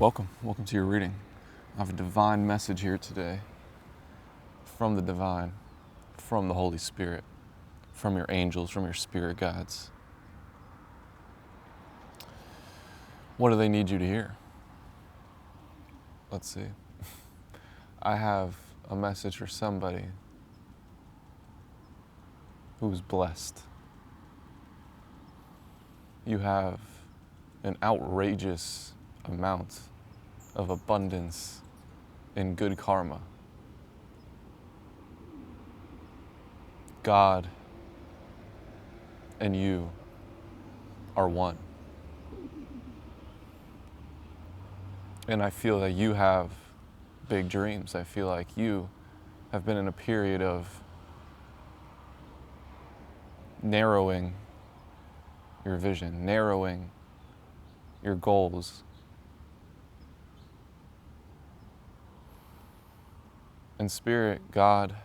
Welcome to your reading. I have a divine message here today from the divine, from the Holy Spirit, from your angels, from your spirit guides. What do they need you to hear? Let's see. I have a message for somebody who's blessed. You have an outrageous amount of abundance and good karma. God and you are one. And I feel that you have big dreams. I feel like you have been in a period of narrowing your vision, narrowing your goals. And Spirit, God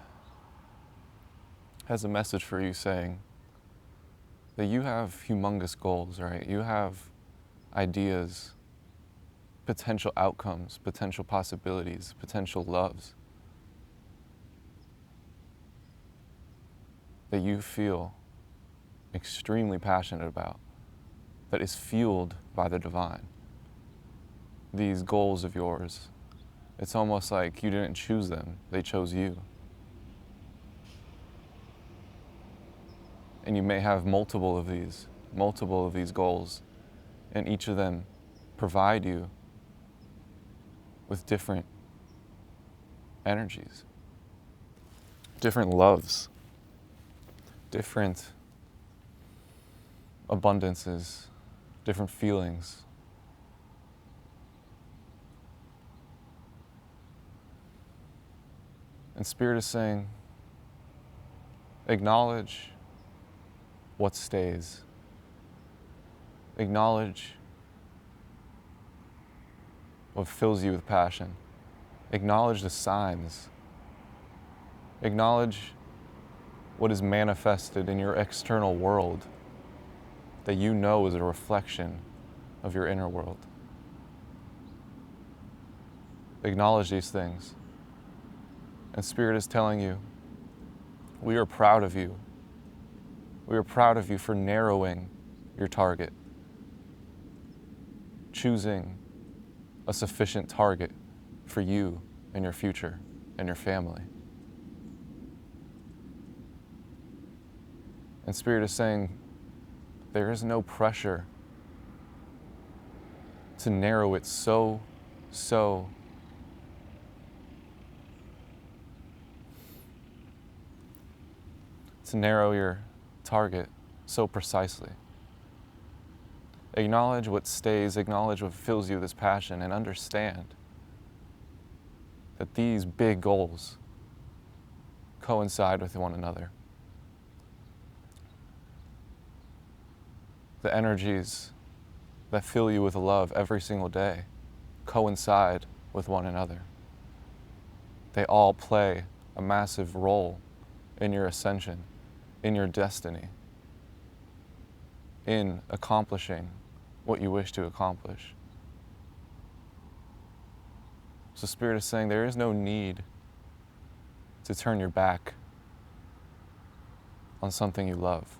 has a message for you saying that you have humongous goals, right? You have ideas, potential outcomes, potential possibilities, potential loves that you feel extremely passionate about, that is fueled by the divine. These goals of yours, it's almost like you didn't choose them, they chose you. And you may have multiple of these goals, and each of them provide you with different energies, different loves, different abundances, different feelings. And Spirit is saying, acknowledge what stays. Acknowledge what fills you with passion. Acknowledge the signs. Acknowledge what is manifested in your external world that you know is a reflection of your inner world. Acknowledge these things. And Spirit is telling you, we are proud of you. We are proud of you for narrowing your target, choosing a sufficient target for you and your future and your family. And Spirit is saying, there is no pressure to narrow it so to narrow your target so precisely. Acknowledge what stays, acknowledge what fills you with this passion, and understand that these big goals coincide with one another. The energies that fill you with love every single day coincide with one another. They all play a massive role in your ascension, in your destiny, in accomplishing what you wish to accomplish. So Spirit is saying there is no need to turn your back on something you love.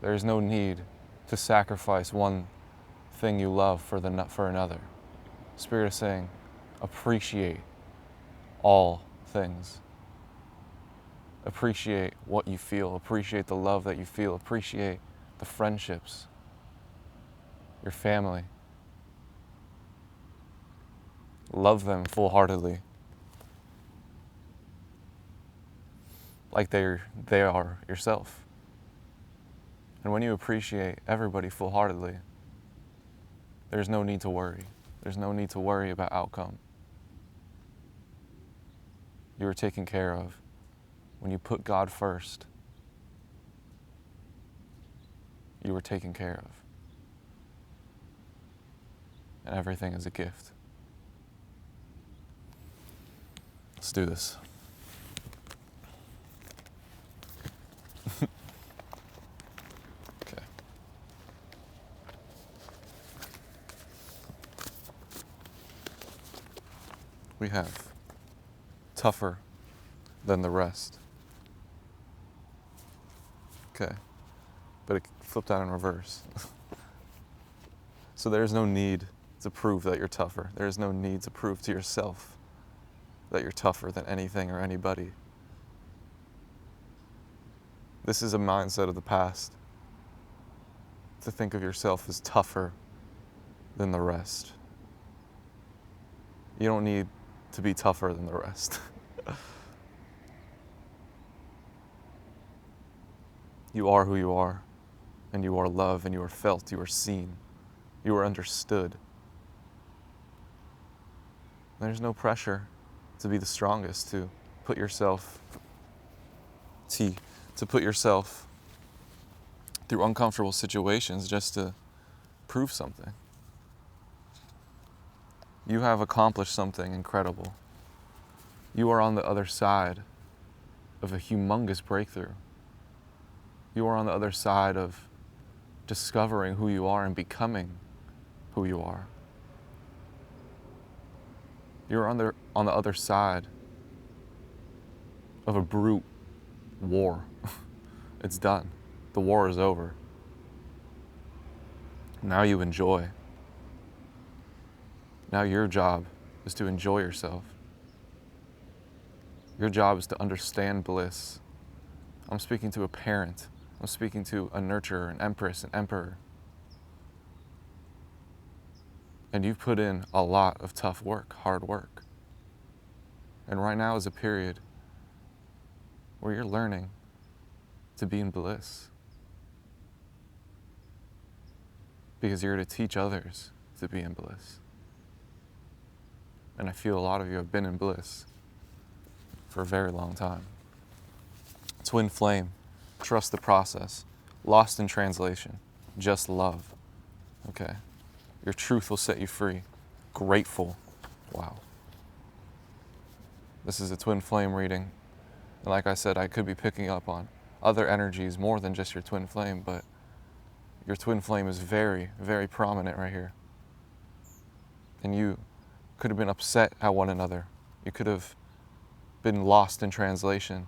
There is no need to sacrifice one thing you love for another. Spirit is saying, appreciate all things. Appreciate what you feel. Appreciate the love that you feel. Appreciate the friendships, your family. Love them full-heartedly, like they are yourself. And when you appreciate everybody full-heartedly, there's no need to worry. There's no need to worry about outcome. You are taken care of. When you put God first, you are taken care of. And everything is a gift. Let's do this. Okay. We have tougher than the rest. Okay, but it flipped out in reverse. So there's no need to prove that you're tougher. There's no need to prove to yourself that you're tougher than anything or anybody. This is a mindset of the past, to think of yourself as tougher than the rest. You don't need to be tougher than the rest. You are who you are, and you are loved, and you are felt, you are seen, you are understood. There's no pressure to be the strongest, to put yourself through uncomfortable situations just to prove something. You have accomplished something incredible. You are on the other side of a humongous breakthrough. You are on the other side of discovering who you are and becoming who you are. You're on the other side of a brute war. It's done. The war is over. Now you enjoy. Now your job is to enjoy yourself. Your job is to understand bliss. I'm speaking to a parent. I'm speaking to a nurturer, an empress, an emperor. And you've put in a lot of tough work, hard work. And right now is a period where you're learning to be in bliss. Because you're to teach others to be in bliss. And I feel a lot of you have been in bliss for a very long time. Twin flame, trust the process. Lost in translation, just love. Okay. Your truth will set you free. Grateful. Wow. This is a twin flame reading. And like I said, I could be picking up on other energies more than just your twin flame, but your twin flame is very, very prominent right here. And you could have been upset at one another. You could have been lost in translation.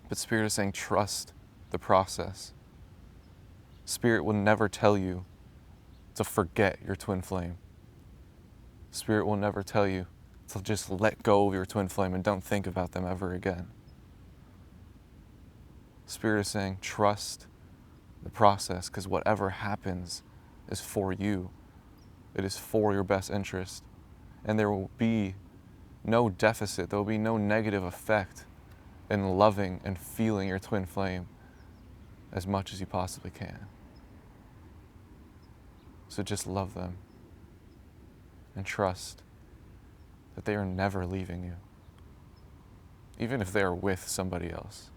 But Spirit is saying, trust the process. Spirit will never tell you to forget your twin flame. Spirit will never tell you to just let go of your twin flame and don't think about them ever again. Spirit is saying, trust the process, because whatever happens is for you. It is for your best interest. And there will be no deficit, there will be no negative effect in loving and feeling your twin flame as much as you possibly can. So just love them and trust that they are never leaving you, even if they are with somebody else.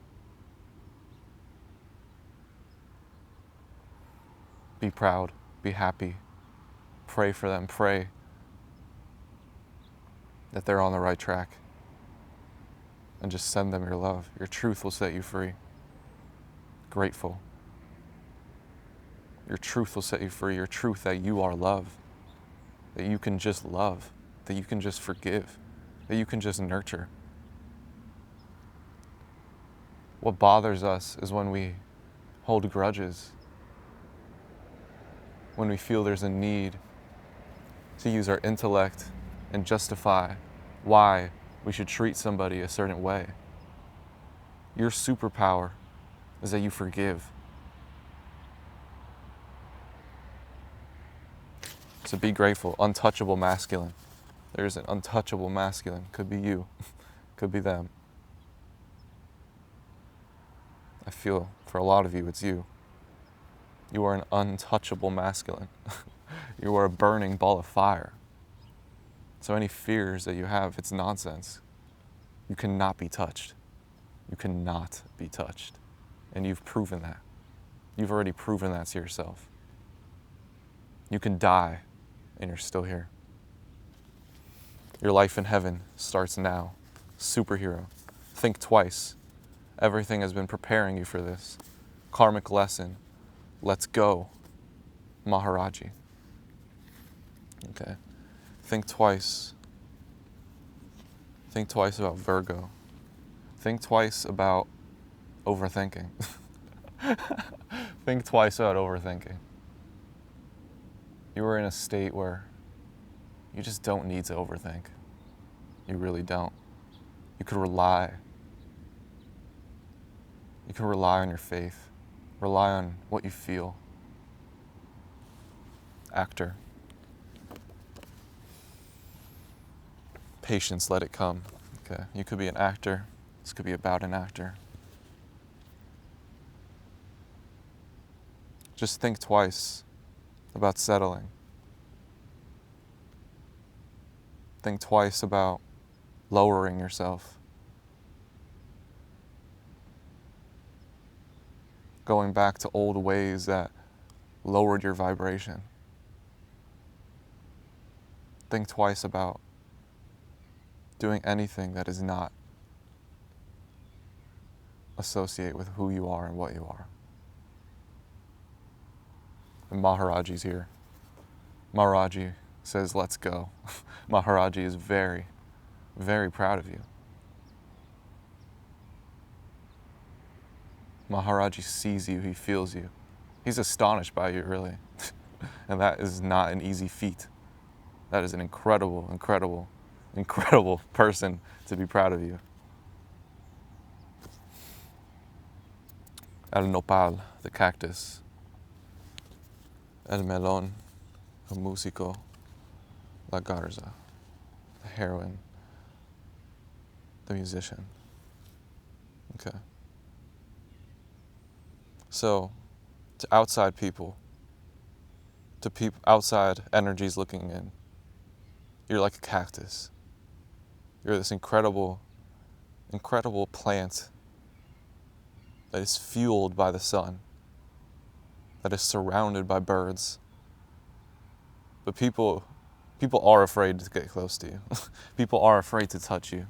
Be proud, be happy, pray for them, pray that they're on the right track, and just send them your love. Your truth will set you free. Grateful. Your truth will set you free. Your truth that you are love, that you can just love, that you can just forgive, that you can just nurture. What bothers us is when we hold grudges, when we feel there's a need to use our intellect and justify why we should treat somebody a certain way. Your superpower is that you forgive. So be grateful. Untouchable masculine. There's an untouchable masculine. Could be you. Could be them. I feel for a lot of you, it's you. You are an untouchable masculine. You are a burning ball of fire. So any fears that you have, it's nonsense. You cannot be touched. You cannot be touched. And you've proven that. You've already proven that to yourself. You can die and you're still here. Your life in heaven starts now. Superhero. Think twice. Everything has been preparing you for this. Karmic lesson. Let's go. Maharaji. Okay. Think twice Think twice about Virgo. Think twice about overthinking. Think twice about overthinking. You are in a state where you just don't need to overthink. You really don't. You could rely. You can rely on your faith. Rely on what you feel. Actor. Patience, let it come. Okay, you could be an actor. This could be about an actor. Just think twice about settling. Think twice about lowering yourself. Going back to old ways that lowered your vibration. Think twice about doing anything that is not associate with who you are and what you are. And Maharaji's here. Maharaji says, let's go. Maharaji is very, very proud of you. Maharaji sees you, he feels you. He's astonished by you, really. And that is not an easy feat. That is an incredible, incredible, incredible person to be proud of you. El nopal, the cactus. El melón, el músico. La garza, the heroine, the musician. Okay. So, to outside people, to outside energies looking in, you're like a cactus. You're this incredible, incredible plant that is fueled by the sun, that is surrounded by birds. But people are afraid to get close to you. People are afraid to touch you.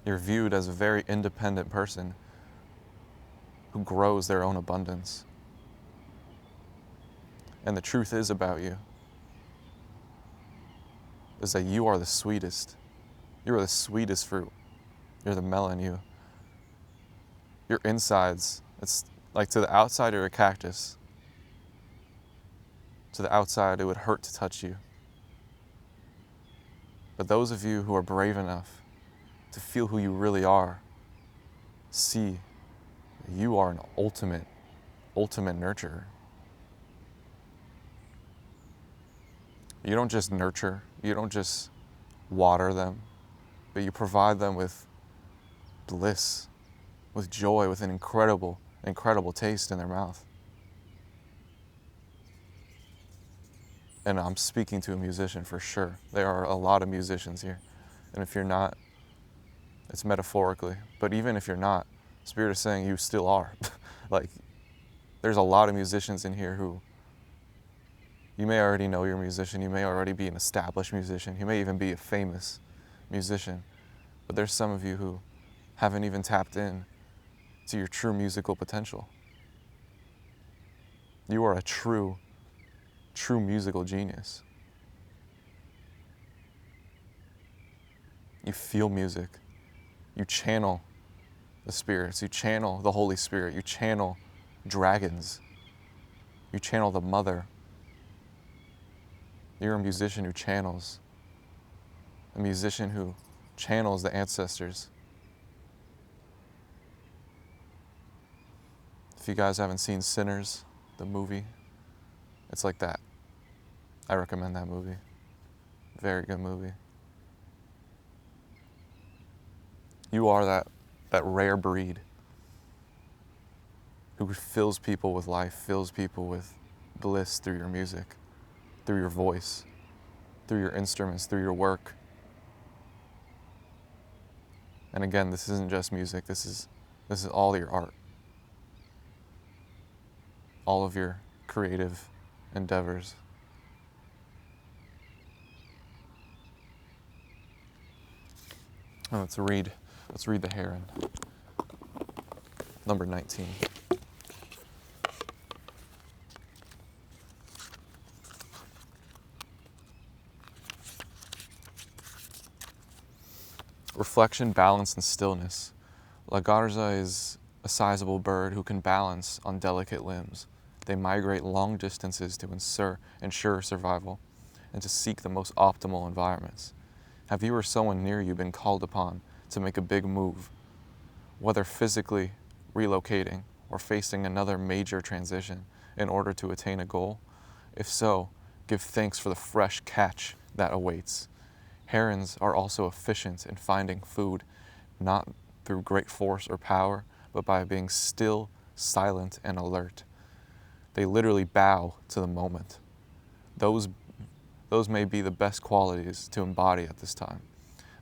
You're viewed as a very independent person who grows their own abundance. And the truth is about you is that you are the sweetest. You are the sweetest fruit. You're the melon. Your insides, it's like to the outside you're a cactus. To the outside it would hurt to touch you. But those of you who are brave enough to feel who you really are, see you are an ultimate nurturer. You don't just nurture, you don't just water them, but you provide them with bliss, with joy, with an incredible, incredible taste in their mouth. And I'm speaking to a musician for sure. There are a lot of musicians here. And if you're not, it's metaphorically. But even if you're not, Spirit is saying you still are. Like, there's a lot of musicians in here who, you may already know you're a musician, you may already be an established musician, you may even be a famous musician. But there's some of you who haven't even tapped in to your true musical potential. You are a true musical genius. You feel music. You channel the spirits. You channel the Holy Spirit. You channel dragons. You channel the Mother. You're a musician who channels. A musician who channels the ancestors. If you guys haven't seen Sinners, the movie, it's like that. I recommend that movie. Very good movie. You are that rare breed who fills people with life, fills people with bliss through your music, through your voice, through your instruments, through your work. And again, this isn't just music, this is all your art. All of your creative endeavors. Oh, let's read the heron. Number 19. Reflection, balance, and stillness. La Garza is a sizable bird who can balance on delicate limbs. They migrate long distances to ensure survival and to seek the most optimal environments. Have you or someone near you been called upon to make a big move, whether physically relocating or facing another major transition in order to attain a goal? If so, give thanks for the fresh catch that awaits. Herons are also efficient in finding food, not through great force or power, but by being still, silent, and alert. They literally bow to the moment. Those may be the best qualities to embody at this time,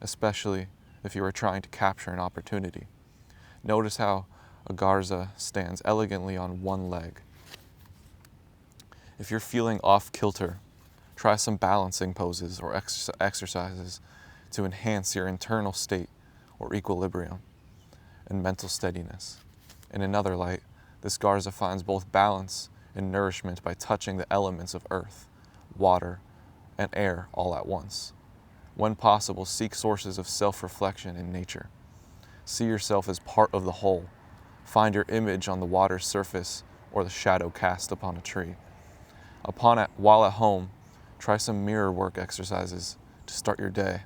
especially if you are trying to capture an opportunity. Notice how a garza stands elegantly on one leg. If you're feeling off kilter, try some balancing poses or exercises to enhance your internal state or equilibrium and mental steadiness. In another light, this garza finds both balance and nourishment by touching the elements of earth, water, and air all at once. When possible, seek sources of self-reflection in nature. See yourself as part of the whole. Find your image on the water's surface or the shadow cast upon a tree. While at home, try some mirror work exercises to start your day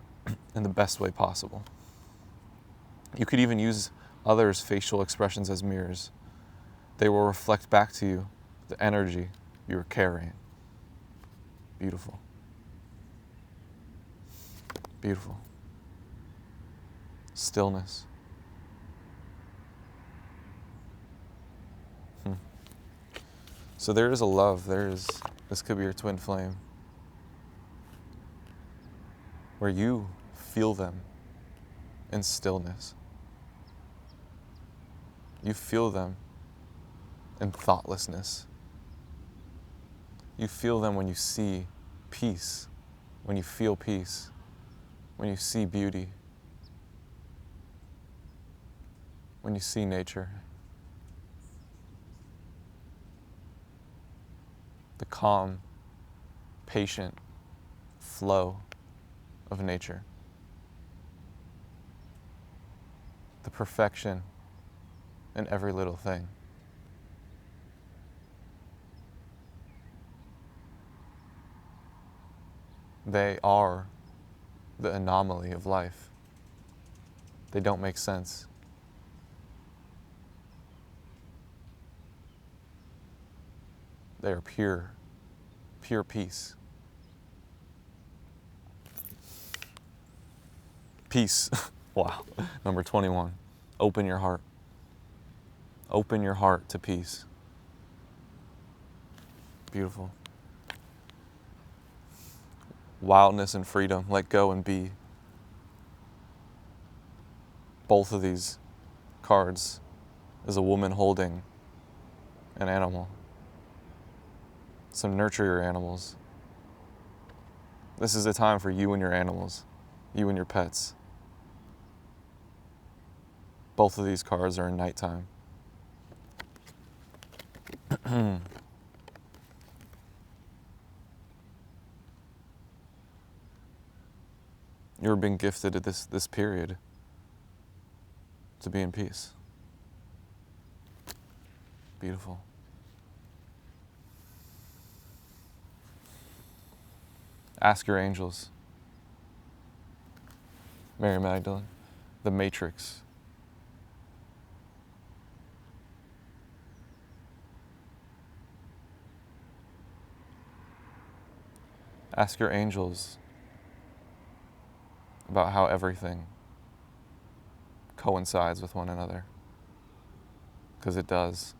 in the best way possible. You could even use others' facial expressions as mirrors. They will reflect back to you the energy you are carrying. Beautiful. Beautiful. Stillness. So there is a love, this could be your twin flame, where you feel them in stillness. You feel them in thoughtlessness. You feel them when you see peace, when you feel peace, when you see beauty, when you see nature. The calm, patient flow of nature. The perfection in every little thing. They are the anomaly of life. They don't make sense. They are pure peace. Peace. Wow. Number 21. Open your heart. Open your heart to peace. Beautiful. Wildness and freedom. Let go and be. Both of these cards is a woman holding an animal. So nurture your animals. This is a time for you and your animals, you and your pets. Both of these cards are in nighttime. You're being gifted at this period to be in peace. Beautiful. Ask your angels. Mary Magdalene, the Matrix. Ask your angels about how everything coincides with one another, because it does.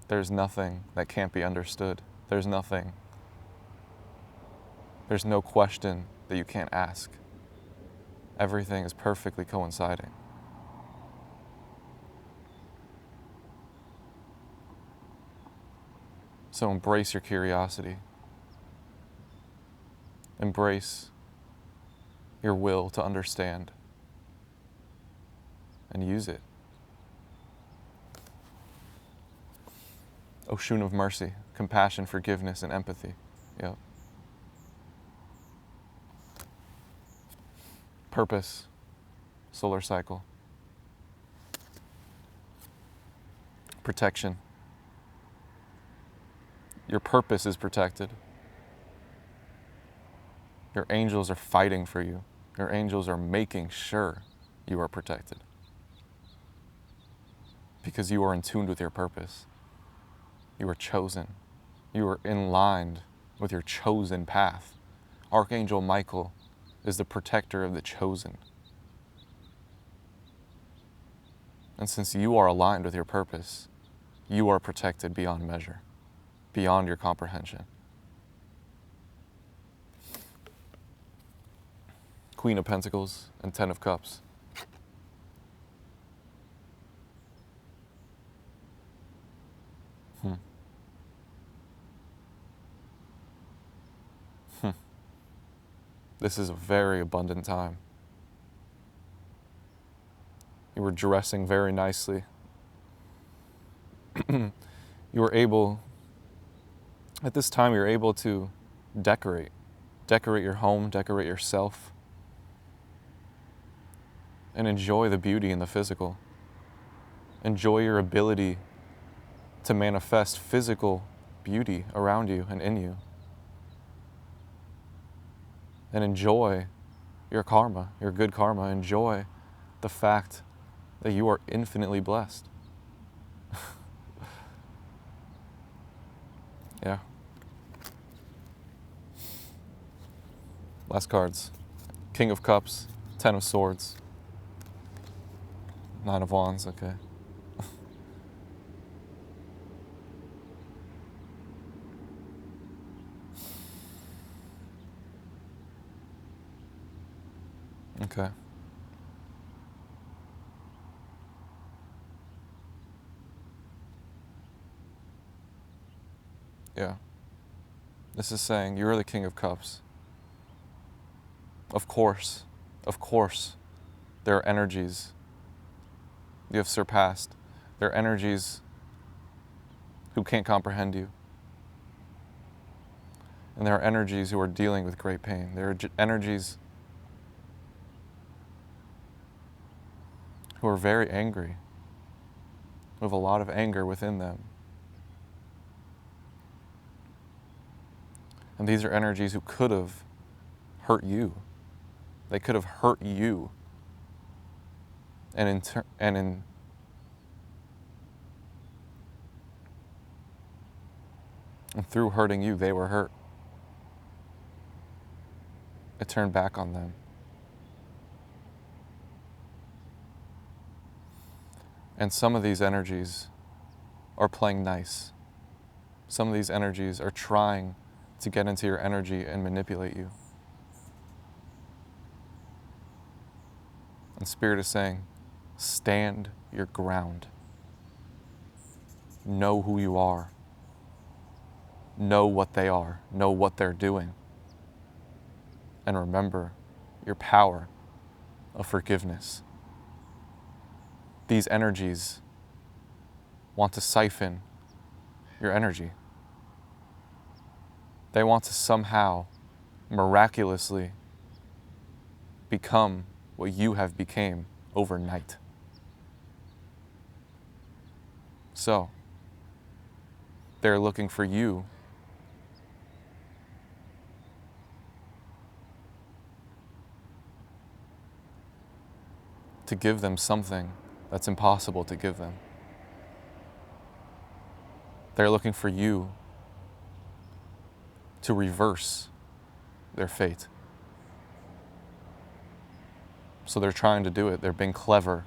There's nothing that can't be understood. There's no question that you can't ask. Everything is perfectly coinciding. So embrace your curiosity. Embrace your will to understand and use it. Oshun of mercy, compassion, forgiveness, and empathy. Yep. Purpose, solar cycle. Protection. Your purpose is protected. Your angels are fighting for you. Your angels are making sure you are protected. Because you are in tune with your purpose. You are chosen. You are in line with your chosen path. Archangel Michael is the protector of the chosen. And since you are aligned with your purpose, you are protected beyond measure, beyond your comprehension. Queen of Pentacles and Ten of Cups. This is a very abundant time. You were dressing very nicely. You were able, at this time, you're able to decorate. Decorate your home, decorate yourself, and enjoy the beauty in the physical. Enjoy your ability to manifest physical beauty around you and in you. And enjoy your karma, your good karma. Enjoy the fact that you are infinitely blessed. Yeah. Last cards. King of Cups, Ten of Swords, Nine of Wands, okay. Okay. Yeah. This is saying you're the King of Cups. Of course, there are energies you have surpassed. There are energies who can't comprehend you. And there are energies who are dealing with great pain. There are energies who are very angry, who have a lot of anger within them. And these are energies who could have hurt you. They could have hurt you. And through hurting you, they were hurt. It turned back on them. And some of these energies are playing nice. Some of these energies are trying to get into your energy and manipulate you. And Spirit is saying, stand your ground. Know who you are. Know what they are. Know what they're doing. And remember your power of forgiveness. These energies want to siphon your energy. They want to somehow, miraculously, become what you have became overnight. So, they're looking for you to give them something that's impossible to give them. They're looking for you to reverse their fate. So they're trying to do it. They're being clever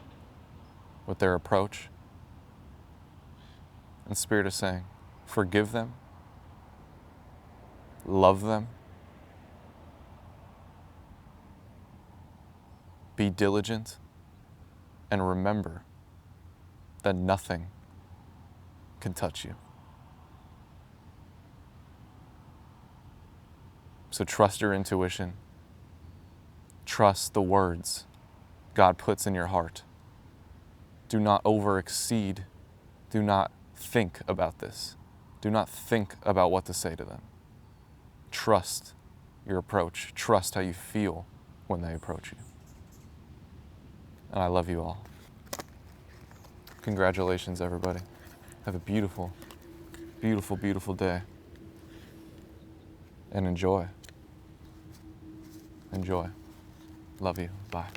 with their approach. And Spirit is saying, forgive them, love them, be diligent, and remember that nothing can touch you. So trust your intuition. Trust the words God puts in your heart. Do not overexceed. Do not think about this. Do not think about what to say to them. Trust your approach. Trust how you feel when they approach you. And I love you all. Congratulations, everybody. Have a beautiful, beautiful, beautiful day. And enjoy. Enjoy. Love you. Bye.